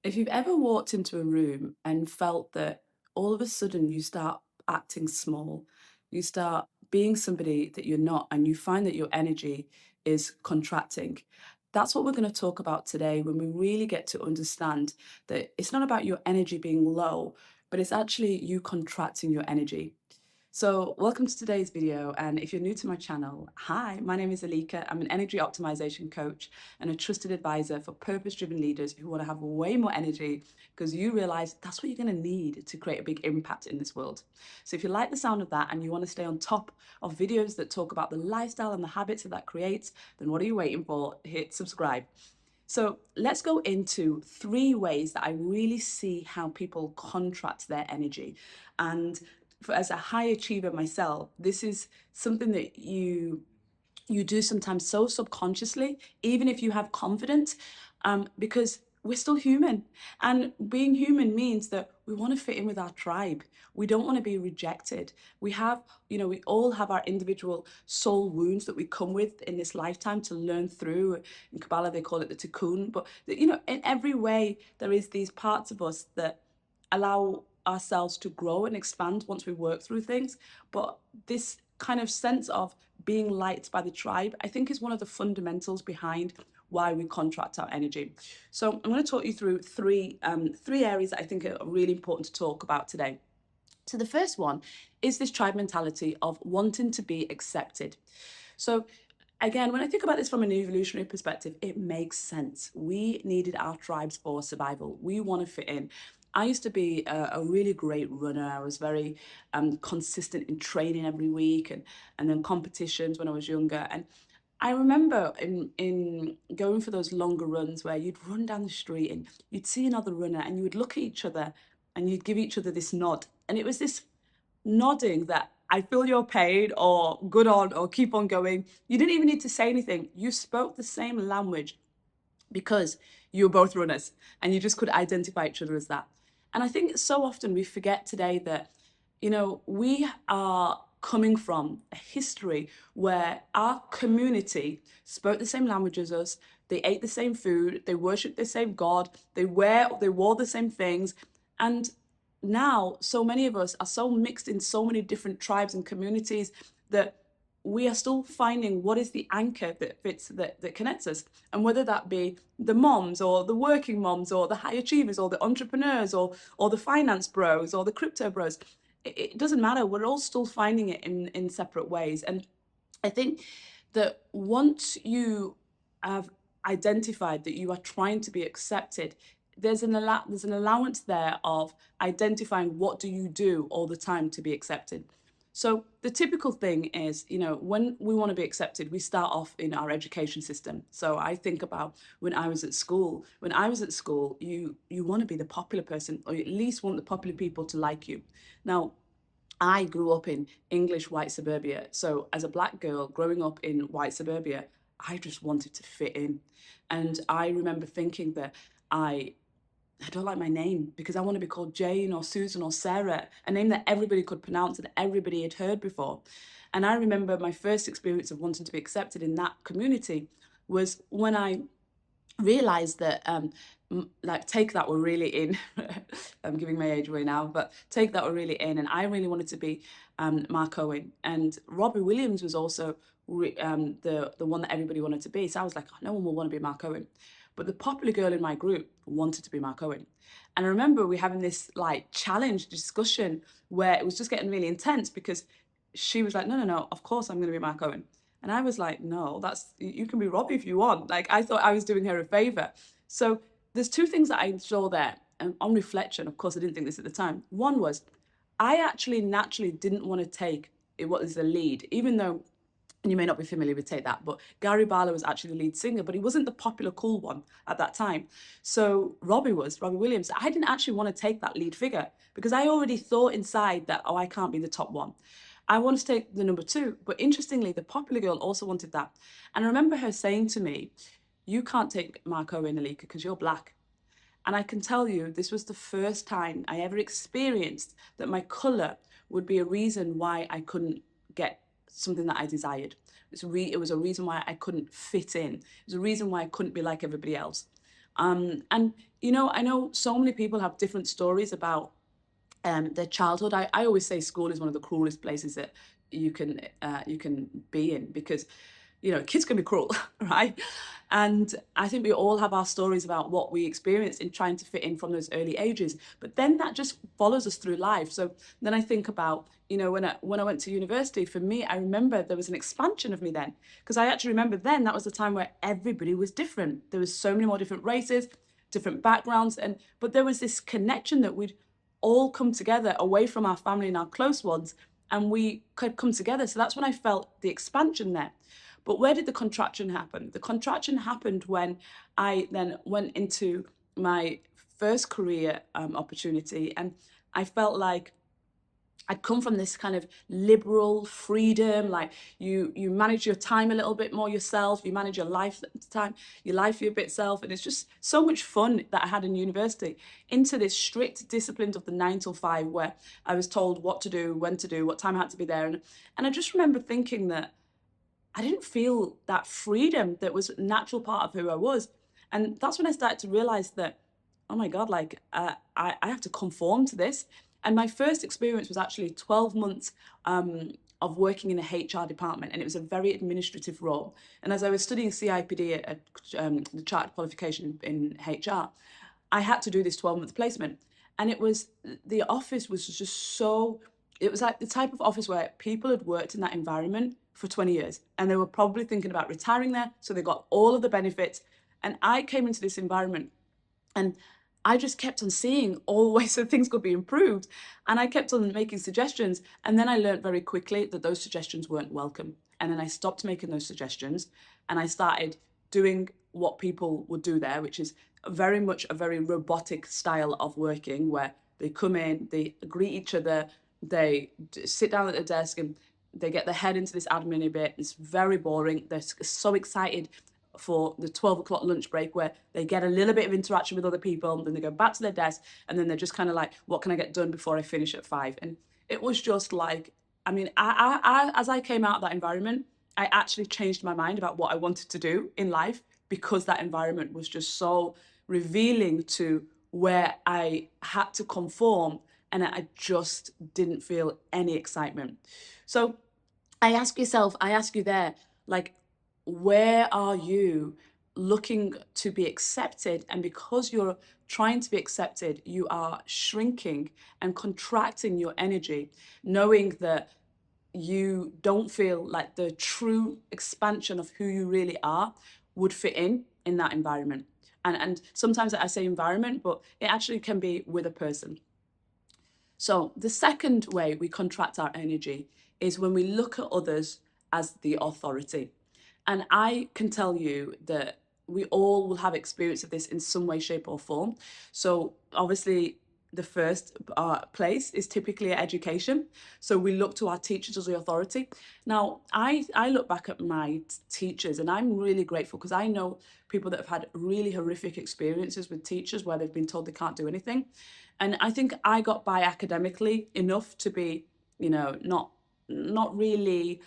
If you've ever walked into a room and felt that all of a sudden you start acting small, you start being somebody that you're not, and you find that your energy is contracting, that's what we're going to talk about today when we really get to understand that it's not about your energy being low, but it's actually you contracting your energy. So, welcome to today's video. And if you're new to my channel, hi, my name is Elika. I'm an energy optimization coach and a trusted advisor for purpose driven leaders who want to have way more energy because you realize that's what you're going to need to create a big impact in this world. So, if you like the sound of that and you want to stay on top of videos that talk about the lifestyle and the habits that creates, then what are you waiting for? Hit subscribe. So let's go into three ways that I really see how people contract their energy. And as a high achiever myself, this is something that you do sometimes so subconsciously, even if you have confidence, because we're still human. And being human means that we want to fit in with our tribe. We don't want to be rejected. We have, we all have our individual soul wounds that we come with in this lifetime to learn through. In Kabbalah, they call it the tikkun. But, in every way, there is these parts of us that allow ourselves to grow and expand once we work through things. But this kind of sense of being liked by the tribe, I think is one of the fundamentals behind why we contract our energy. So I'm going to talk you through three areas that I think are really important to talk about today. So the first one is this tribe mentality of wanting to be accepted. So again, when I think about this from an evolutionary perspective, it makes sense. We needed our tribes for survival. We want to fit in. I used to be a really great runner. I was very consistent in training every week and then competitions when I was younger. And I remember in going for those longer runs where you'd run down the street and you'd see another runner and you would look at each other and you'd give each other this nod. And it was this nodding that I feel your pain or good on or keep on going. You didn't even need to say anything. You spoke the same language because you were both runners and you just could identify each other as that. And I think so often we forget today that, we are coming from a history where our community spoke the same language as us, they ate the same food, they worshiped the same God, they wore the same things. And now so many of us are so mixed in so many different tribes and communities that we are still finding what is the anchor that fits, that connects us. And whether that be the moms or the working moms or the high achievers or the entrepreneurs or the finance bros or the crypto bros, it doesn't matter. We're all still finding it in separate ways. And I think that once you have identified that you are trying to be accepted, there's an allowance there of identifying what do you do all the time to be accepted. So the typical thing is, when we want to be accepted, we start off in our education system. So I think about when I was at school. When I was at school, you want to be the popular person, or you at least want the popular people to like you. Now, I grew up in English white suburbia. So as a black girl growing up in white suburbia, I just wanted to fit in. And I remember thinking that I I don't like my name because I want to be called Jane or Susan or Sarah, a name that everybody could pronounce and everybody had heard before. And I remember my first experience of wanting to be accepted in that community was when I realized that like Take That were really in. I'm giving my age away now, but Take That were really in, and I really wanted to be Mark Owen, and Robbie Williams was also the one that everybody wanted to be. So I was like, oh, no one will want to be Mark Owen, but the popular girl in my group wanted to be Mark Owen. And I remember we having this like challenge discussion where it was just getting really intense because she was like, no, no, no, of course I'm going to be Mark Owen. And I was like, no, you can be Robbie if you want. Like, I thought I was doing her a favor. So there's two things that I saw there. And on reflection, of course, I didn't think this at the time. One was I actually naturally didn't want to take it was the lead, even though, and you may not be familiar with Take That, but Gary Barlow was actually the lead singer, but he wasn't the popular cool one at that time. So Robbie Williams. I didn't actually want to take that lead figure because I already thought inside that, oh, I can't be the top one. I want to take the number two. But interestingly, the popular girl also wanted that. And I remember her saying to me, you can't take Marco and Elika because you're black. And I can tell you, this was the first time I ever experienced that my colour would be a reason why I couldn't get something that I desired. It was a reason why I couldn't fit in. It was a reason why I couldn't be like everybody else. And I know so many people have different stories about their childhood. I always say school is one of the cruelest places that you can be in, because kids can be cruel, right? And I think we all have our stories about what we experienced in trying to fit in from those early ages. But then that just follows us through life. So then I think about, when I went to university, for me, I remember there was an expansion of me then. Because I actually remember then that was the time where everybody was different. There was so many more different races, different backgrounds, but there was this connection that we'd all come together away from our family and our close ones, and we could come together. So that's when I felt the expansion there. But where did the contraction happen? The contraction happened when I then went into my first career opportunity, and I felt like I'd come from this kind of liberal freedom, like you manage your time a little bit more yourself, you manage your life time, your life your bit self, and it's just so much fun that I had in university, into this strict discipline of the 9 till 5, where I was told what to do, when to do, what time I had to be there. And I just remember thinking that I didn't feel that freedom that was a natural part of who I was. And that's when I started to realize that, oh my God, like I have to conform to this. And my first experience was actually 12 months of working in the HR department, and it was a very administrative role. And as I was studying CIPD at the Chartered Qualification in HR, I had to do this 12-month placement. And the office was just so, it was like the type of office where people had worked in that environment for 20 years, and they were probably thinking about retiring there. So they got all of the benefits. And I came into this environment, and I just kept on seeing all ways that things could be improved. And I kept on making suggestions. And then I learned very quickly that those suggestions weren't welcome. And then I stopped making those suggestions, and I started doing what people would do there, which is very much a very robotic style of working, where they come in, they greet each other, they sit down at the desk, and they get their head into this admin bit. It's very boring. They're so excited for the 12 o'clock lunch break, where they get a little bit of interaction with other people, and then they go back to their desk, and then they're just kind of like, what can I get done before I finish at 5? And it was just like, I mean, as I came out of that environment, I actually changed my mind about what I wanted to do in life, because that environment was just so revealing to where I had to conform, and I just didn't feel any excitement. So I ask you there, like, where are you looking to be accepted? And because you're trying to be accepted, you are shrinking and contracting your energy, knowing that you don't feel like the true expansion of who you really are would fit in that environment. And sometimes I say environment, but it actually can be with a person. So the second way we contract our energy is when we look at others as the authority. And I can tell you that we all will have experience of this in some way, shape, or form. So obviously, the first place is typically education. So we look to our teachers as the authority. Now, I look back at my teachers, and I'm really grateful, because I know people that have had really horrific experiences with teachers where they've been told they can't do anything. And I think I got by academically enough to be, not really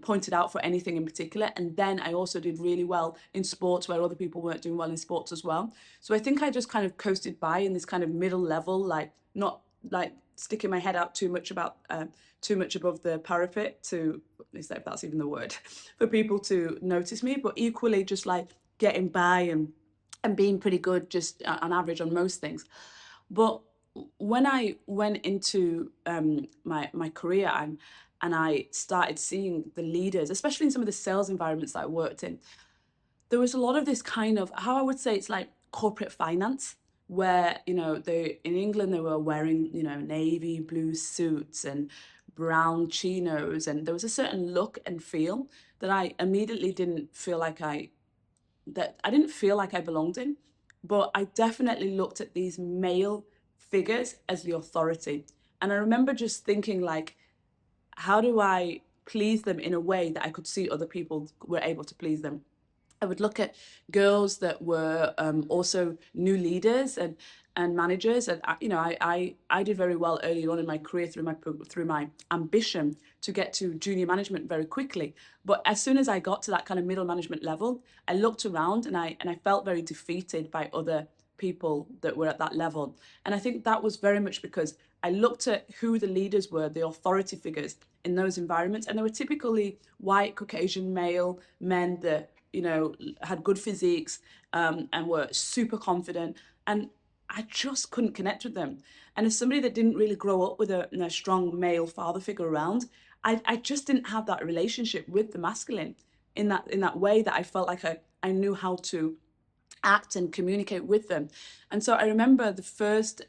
pointed out for anything in particular. And then I also did really well in sports, where other people weren't doing well in sports as well. So I think I just kind of coasted by in this kind of middle level, like not like sticking my head out too much above the parapet, to, at least if that's even the word, for people to notice me, but equally just like getting by and being pretty good just on average on most things. But when I went into my career, and I started seeing the leaders, especially in some of the sales environments that I worked in, there was a lot of this kind of, how I would say, it's like corporate finance, where they, in England, they were wearing navy blue suits and brown chinos, and there was a certain look and feel that I immediately didn't feel like I belonged in. But I definitely looked at these male figures as the authority. And I remember just thinking, like, how do I please them in a way that I could see other people were able to please them? I would look at girls that were also new leaders and managers, and I did very well early on in my career through my ambition to get to junior management very quickly. But as soon as I got to that kind of middle management level, I looked around and I felt very defeated by other people that were at that level. And I think that was very much because I looked at who the leaders were, the authority figures in those environments, and they were typically white, Caucasian male men that had good physiques, and were super confident. And I just couldn't connect with them. And as somebody that didn't really grow up with a strong male father figure around, I just didn't have that relationship with the masculine in that way that I felt like I knew how to act and communicate with them. And so I remember the first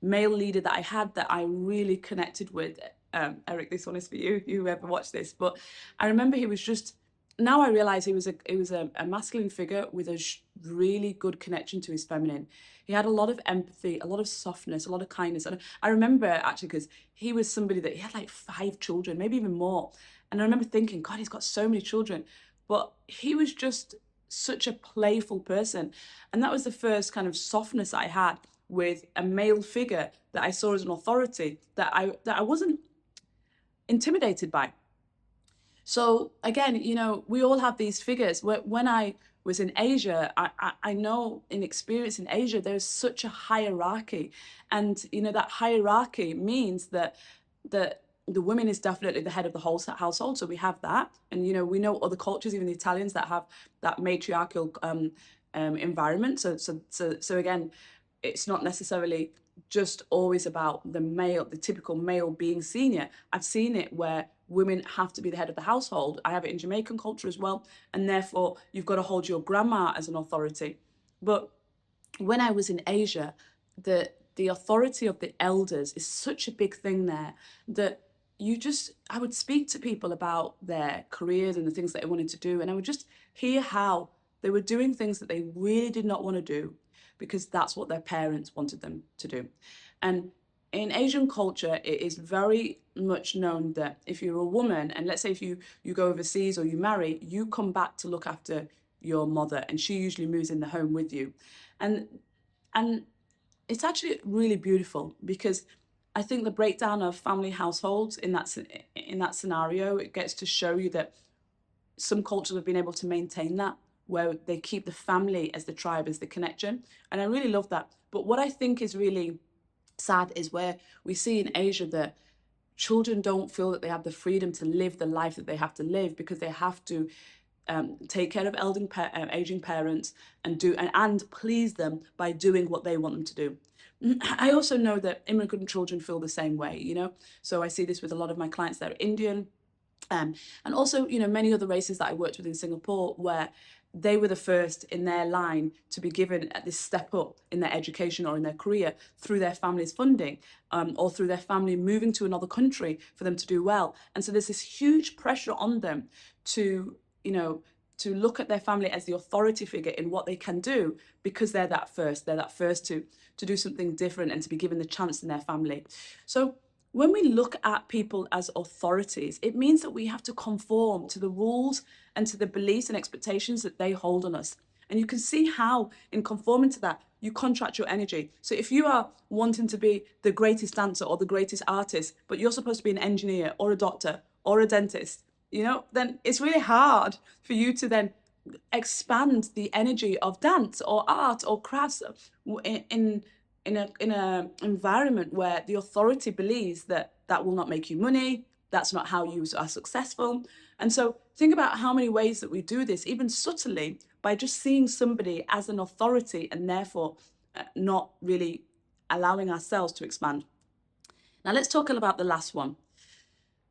male leader that I had that I really connected with. Eric, this one is for you. You ever watched this? But I remember he was just. Now I realize he was a masculine figure with a really good connection to his feminine. He had a lot of empathy, a lot of softness, a lot of kindness. And I remember actually because he was somebody that he had like 5 children, maybe even more. And I remember thinking, God, he's got so many children. But he was just such a playful person. And that was the first kind of softness I had with a male figure that I saw as an authority that I wasn't intimidated by. So again, we all have these figures. When I was in Asia, I know in experience in Asia, there's such a hierarchy. And, that hierarchy means that the woman is definitely the head of the whole household. So we have that. And, we know other cultures, even the Italians, that have that matriarchal environment. So again, it's not necessarily just always about the typical male being senior. I've seen it where women have to be the head of the household. I have it in Jamaican culture as well. And therefore, you've got to hold your grandma as an authority. But when I was in Asia, the authority of the elders is such a big thing there that I would speak to people about their careers and the things that they wanted to do. And I would just hear how they were doing things that they really did not want to do because that's what their parents wanted them to do. And in Asian culture, it is very much known that if you're a woman, and let's say if you go overseas or you marry, you come back to look after your mother, and she usually moves in the home with you. And and it's actually really beautiful because I think the breakdown of family households in that scenario, it gets to show you that some cultures have been able to maintain that, where they keep the family as the tribe, as the connection. And I really love that. But what I think is really sad is where we see in Asia that children don't feel that they have the freedom to live the life that they have to live because they have to take care of aging parents and please them by doing what they want them to do. I also know that immigrant children feel the same way. So I see this with a lot of my clients that are Indian, and also, many other races that I worked with in Singapore, where they were the first in their line to be given this step up in their education or in their career through their family's funding, or through their family moving to another country for them to do well. And so there's this huge pressure on them to, to look at their family as the authority figure in what they can do because they're that first. They're that first to do something different and to be given the chance in their family. So when we look at people as authorities, it means that we have to conform to the rules and to the beliefs and expectations that they hold on us. And you can see how, in conforming to that, you contract your energy. So if you are wanting to be the greatest dancer or the greatest artist, but you're supposed to be an engineer or a doctor or a dentist, then it's really hard for you to then expand the energy of dance or art or crafts in a environment where the authority believes that that will not make you money, that's not how you are successful. And so think about how many ways that we do this, even subtly, by just seeing somebody as an authority and therefore not really allowing ourselves to expand. Now let's talk about the last one.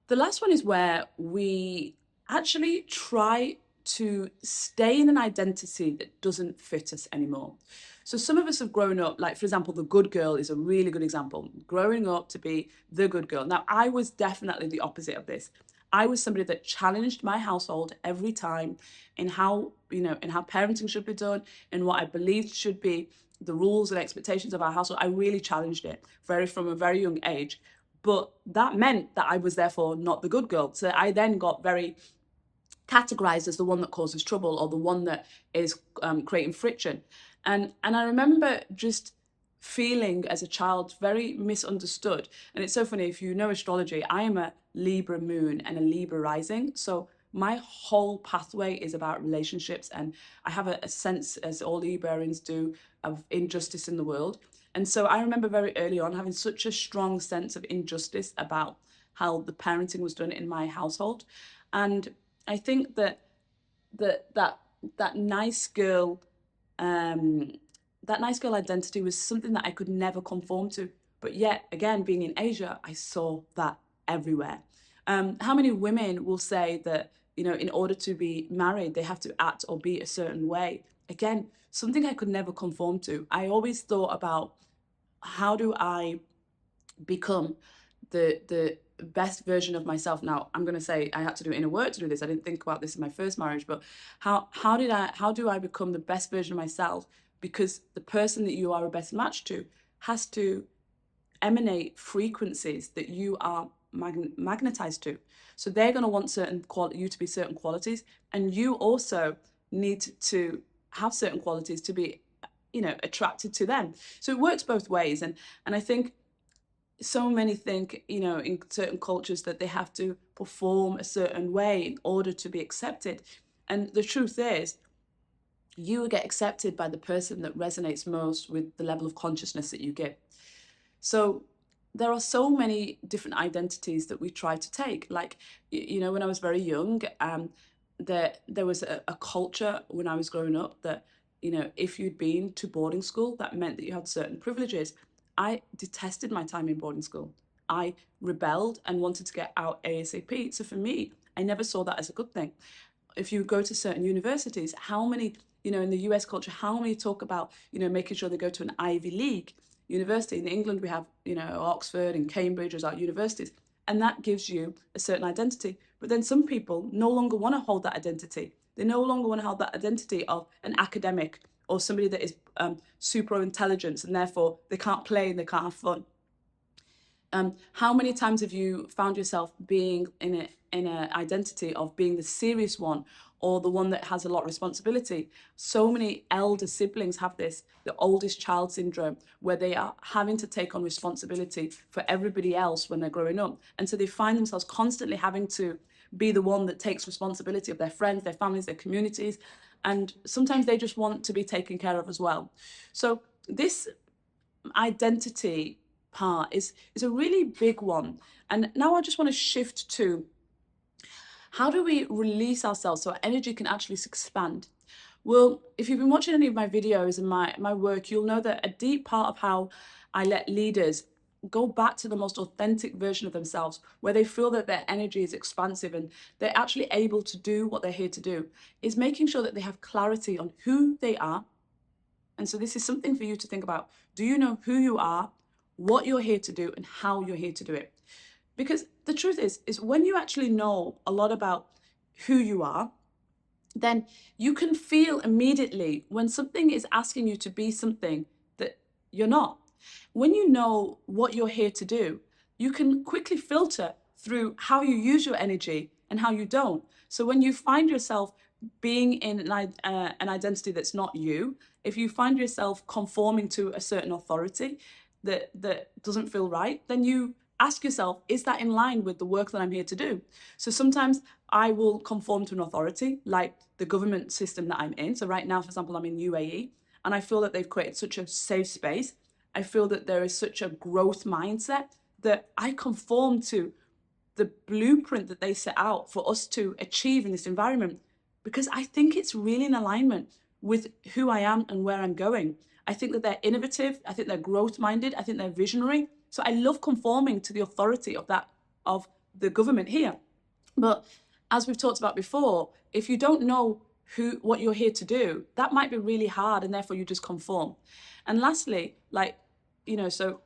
The last one is where we actually try to stay in an identity that doesn't fit us anymore. So some of us have grown up, like, for example, the good girl is a really good example. Growing up to be the good girl. Now, I was definitely the opposite of this. I was somebody that challenged my household every time in how parenting should be done, and what I believed should be the rules and expectations of our household. I really challenged it from a very young age. But that meant that I was therefore not the good girl. So I then got very categorized as the one that causes trouble or the one that is creating friction. And I remember just feeling as a child very misunderstood. And it's so funny, if you know astrology, I am a Libra moon and a Libra rising. So my whole pathway is about relationships, and I have a sense, as all Librarians do, of injustice in the world. And so I remember very early on having such a strong sense of injustice about how the parenting was done in my household. And I think that that nice girl, um, that nice girl identity was something that I could never conform to. But yet, again, being in Asia, I saw that everywhere. How many women will say that, in order to be married, they have to act or be a certain way? Again, something I could never conform to. I always thought about, how do I become the best version of myself? Now, I'm going to say I had to do inner work to do this. I didn't think about this in my first marriage, but how do I become the best version of myself? Because the person that you are a best match to has to emanate frequencies that you are magnetized to. So they're going to want you to be certain qualities, and you also need to have certain qualities to be, attracted to them. So it works both ways. And I think so many think, in certain cultures, that they have to perform a certain way in order to be accepted. And the truth is, you will get accepted by the person that resonates most with the level of consciousness that you give. So there are so many different identities that we try to take. Like, when I was very young, there was a culture when I was growing up that, if you'd been to boarding school, that meant that you had certain privileges. I detested my time in boarding school. I rebelled and wanted to get out ASAP. So for me, I never saw that as a good thing. If you go to certain universities, how many, in the US culture, how many talk about, making sure they go to an Ivy League university? In England, we have, Oxford and Cambridge as our universities, and that gives you a certain identity. But then some people no longer want to hold that identity. They no longer want to hold that identity of an academic or somebody that is super intelligent, and therefore they can't play and they can't have fun. How many times have you found yourself being in an identity of being the serious one, or the one that has a lot of responsibility? So many elder siblings have this, the oldest child syndrome, where they are having to take on responsibility for everybody else when they're growing up. And so they find themselves constantly having to be the one that takes responsibility of their friends, their families, their communities. And sometimes they just want to be taken care of as well. So this identity part is a really big one. And now I just want to shift to, how do we release ourselves so our energy can actually expand? Well, if you've been watching any of my videos and my work, you'll know that a deep part of how I let leaders go back to the most authentic version of themselves, where they feel that their energy is expansive and they're actually able to do what they're here to do, is making sure that they have clarity on who they are. And so this is something for you to think about. Do you know who you are, what you're here to do, and how you're here to do it? Because the truth is when you actually know a lot about who you are, then you can feel immediately when something is asking you to be something that you're not. When you know what you're here to do, you can quickly filter through how you use your energy and how you don't. So when you find yourself being in an identity that's not you, if you find yourself conforming to a certain authority that doesn't feel right, then you ask yourself, is that in line with the work that I'm here to do? So sometimes I will conform to an authority, like the government system that I'm in. So right now, for example, I'm in UAE, and I feel that they've created such a safe space. I feel that there is such a growth mindset that I conform to the blueprint that they set out for us to achieve in this environment, because I think it's really in alignment with who I am and where I'm going. I think that they're innovative. I think they're growth minded. I think they're visionary. So I love conforming to the authority of the government here. But as we've talked about before, if you don't know what you're here to do, that might be really hard, and therefore you just conform. And lastly, so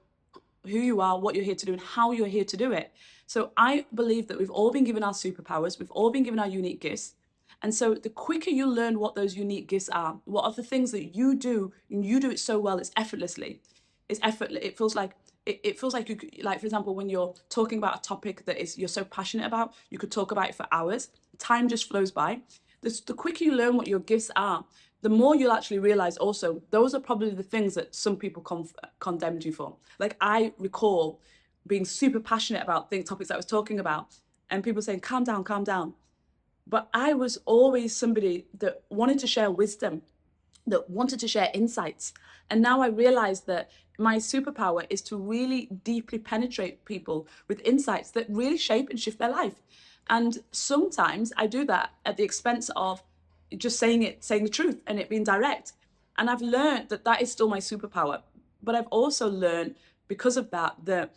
who you are, what you're here to do, and how you're here to do it. So I believe that we've all been given our superpowers, we've all been given our unique gifts. And so the quicker you learn what those unique gifts are, what are the things that you do, and you do it so well, it's effortlessly. It's effortless. It feels like you could, like, for example, when you're talking about a topic that is you're so passionate about, you could talk about it for hours. time just flows by. The quicker you learn what your gifts are, the more you'll actually realize also those are probably the things that some people condemned you for. Like, I recall being super passionate about the topics I was talking about, and people saying, calm down, calm down. But I was always somebody that wanted to share wisdom, that wanted to share insights. And now I realize that my superpower is to really deeply penetrate people with insights that really shape and shift their life. And sometimes I do that at the expense of just saying the truth and it being direct. And I've learned that that is still my superpower. But I've also learned because of that, that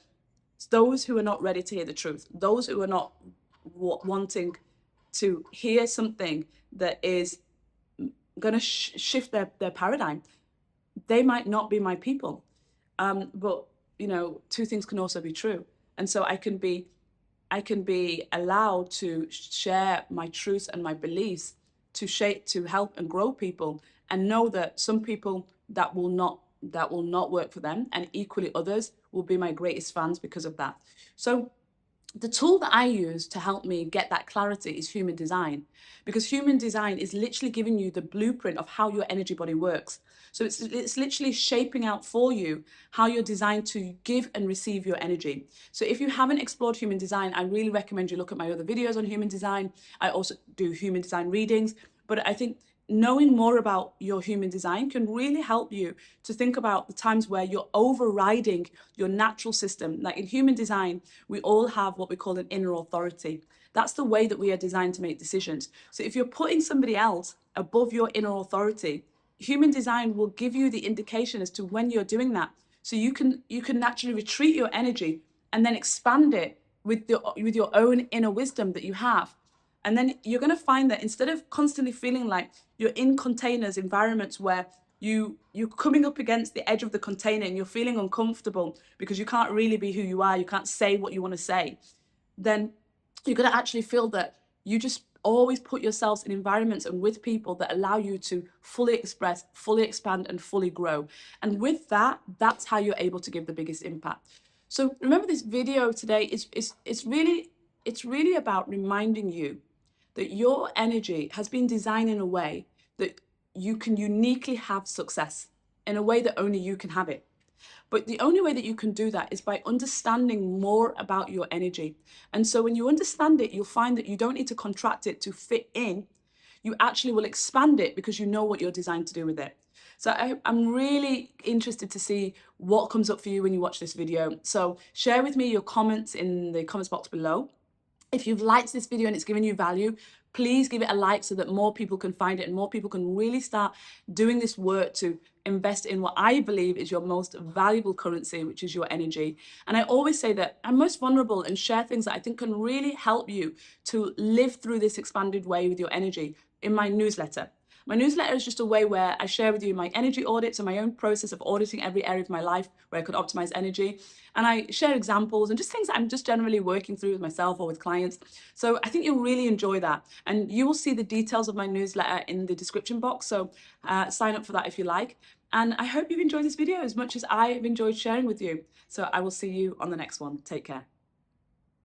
those who are not ready to hear the truth, those who are not wanting to hear something that is going to shift their paradigm, they might not be my people. But two things can also be true, and so I can be allowed to share my truths and my beliefs to shape, to help and grow people, and know that some people that will not work for them, and equally others will be my greatest fans because of that. So the tool that I use to help me get that clarity is human design, because human design is literally giving you the blueprint of how your energy body works. So it's literally shaping out for you how you're designed to give and receive your energy. So if you haven't explored human design, I really recommend you look at my other videos on human design. I also do human design readings, but I think knowing more about your human design can really help you to think about the times where you're overriding your natural system. Like in human design, we all have what we call an inner authority. That's the way that we are designed to make decisions. So if you're putting somebody else above your inner authority, human design will give you the indication as to when you're doing that. So you can naturally retreat your energy and then expand it with your own inner wisdom that you have. And then you're going to find that instead of constantly feeling like you're in containers, environments where you're coming up against the edge of the container and you're feeling uncomfortable because you can't really be who you are, you can't say what you want to say, then you're going to actually feel that you just always put yourselves in environments and with people that allow you to fully express, fully expand, and fully grow. And with that, that's how you're able to give the biggest impact. So remember, this video today it's really about reminding you that your energy has been designed in a way that you can uniquely have success, in a way that only you can have it. But the only way that you can do that is by understanding more about your energy. And so when you understand it, you'll find that you don't need to contract it to fit in. You actually will expand it because you know what you're designed to do with it. So I'm really interested to see what comes up for you when you watch this video. So share with me your comments in the comments box below. If you've liked this video and it's given you value, please give it a like so that more people can find it and more people can really start doing this work to invest in what I believe is your most valuable currency, which is your energy. And I always say that I'm most vulnerable and share things that I think can really help you to live through this expanded way with your energy in my newsletter. My newsletter is just a way where I share with you my energy audits and my own process of auditing every area of my life where I could optimize energy. And I share examples and just things that I'm just generally working through with myself or with clients. So I think you'll really enjoy that. And you will see the details of my newsletter in the description box. So sign up for that if you like. And I hope you've enjoyed this video as much as I have enjoyed sharing with you. So I will see you on the next one. Take care.